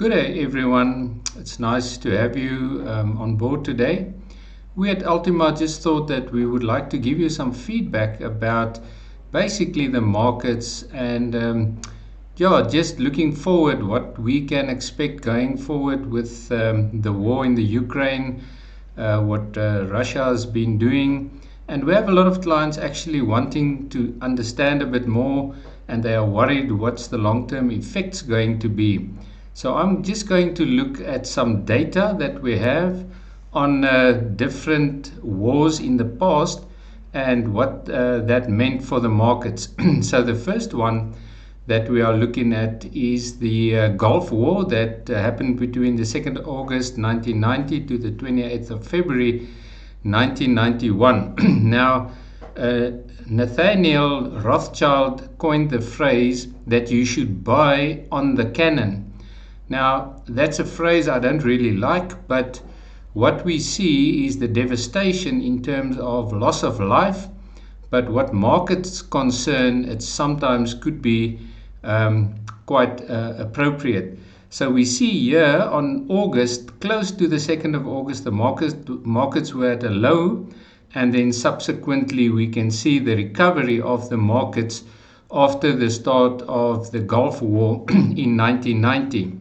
Good day, everyone. It's nice to have you on board today. We at Ultima just thought that we would like to give you some feedback about basically the markets and just looking forward what we can expect going forward with the war in the Ukraine, what Russia has been doing. And we have a lot of clients actually wanting to understand a bit more, and they are worried what's the long-term effects going to be. So I'm just going to look at some data that we have on different wars in the past and what that meant for the markets. So the first one that we are looking at is the Gulf War that happened between the 2nd of August 1990 to the 28th of February 1991. Now, Nathaniel Rothschild coined the phrase that you should buy on the cannon. Now, that's a phrase I don't really like, but what we see is the devastation in terms of loss of life. But what markets concern, it sometimes could be quite appropriate. So we see here on August, close to the 2nd of August, the markets were at a low, and then subsequently we can see the recovery of the markets after the start of the Gulf War in 1990.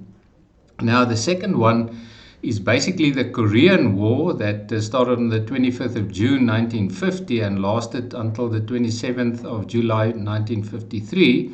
Now the second one is basically the Korean War that started on the 25th of June 1950 and lasted until the 27th of July 1953.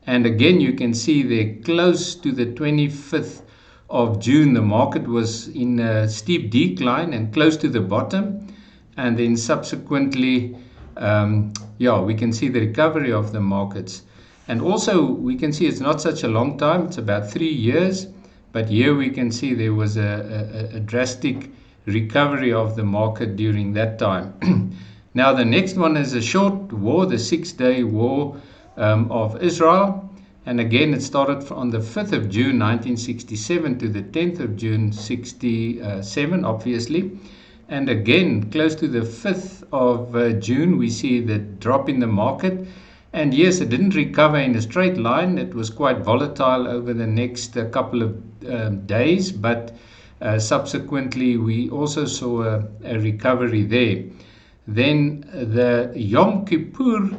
And again, you can see there close to the 25th of June, the market was in a steep decline and close to the bottom. And then subsequently, we can see the recovery of the markets. And also, we can see it's not such a long time, it's about 3 years. But here we can see there was a drastic recovery of the market during that time. Now the next one is a short war, the 6-day war of Israel. And again, it started on the 5th of June 1967 to the 10th of June 67, obviously. And again, close to the 5th of June, we see the drop in the market. And yes, it didn't recover in a straight line. It was quite volatile over the next couple of days, but subsequently we also saw a recovery there. Then the Yom Kippur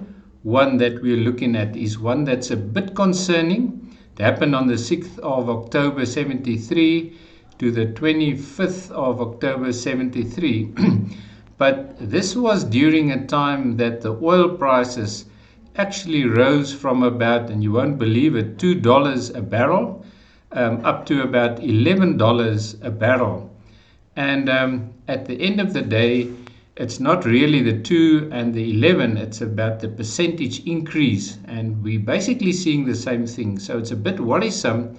one that we're looking at is one that's a bit concerning. It happened on the 6th of October 73 to the 25th of October 73. But this was during a time that the oil prices actually rose from about, and you won't believe it, $2 a barrel up to about $11 a barrel. And at the end of the day, it's not really the 2 and the 11, it's about the percentage increase. And we're basically seeing the same thing. So it's a bit worrisome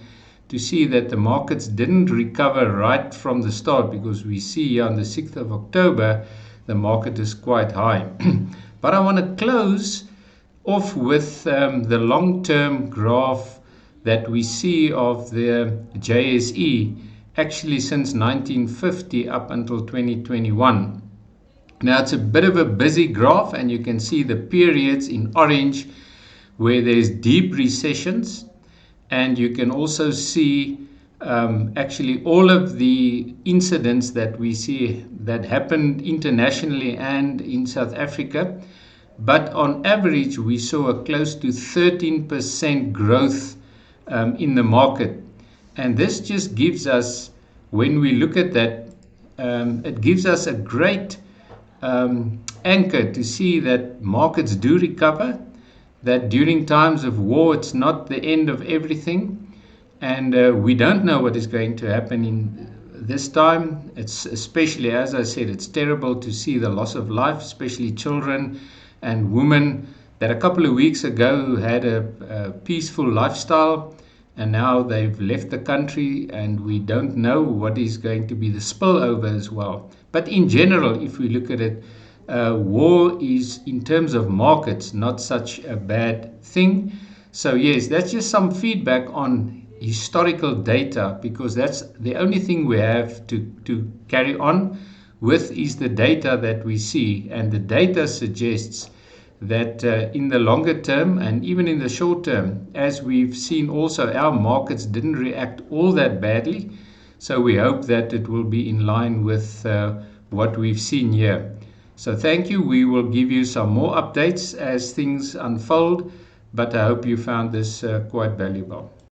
to see that the markets didn't recover right from the start, because we see here on the 6th of October, the market is quite high. But I want to close off with the long-term graph that we see of the JSE actually since 1950 up until 2021. Now it's a bit of a busy graph, and you can see the periods in orange where there's deep recessions, and you can also see actually all of the incidents that we see that happened internationally and in South Africa. But on average, we saw a close to 13% growth in the market. And this just gives us, when we look at that, it gives us a great anchor to see that markets do recover, that during times of war, it's not the end of everything. And we don't know what is going to happen in this time. It's especially, as I said, it's terrible to see the loss of life, especially children and women that a couple of weeks ago had a peaceful lifestyle, and now they've left the country, and we don't know what is going to be the spillover as well. But in general, if we look at it, war is, in terms of markets, not such a bad thing. So yes, that's just some feedback on historical data, because that's the only thing we have to carry on with is the data that we see. And the data suggests that in the longer term and even in the short term, as we've seen also, our markets didn't react all that badly. So we hope that it will be in line with what we've seen here. So thank you. We will give you some more updates as things unfold, but I hope you found this quite valuable.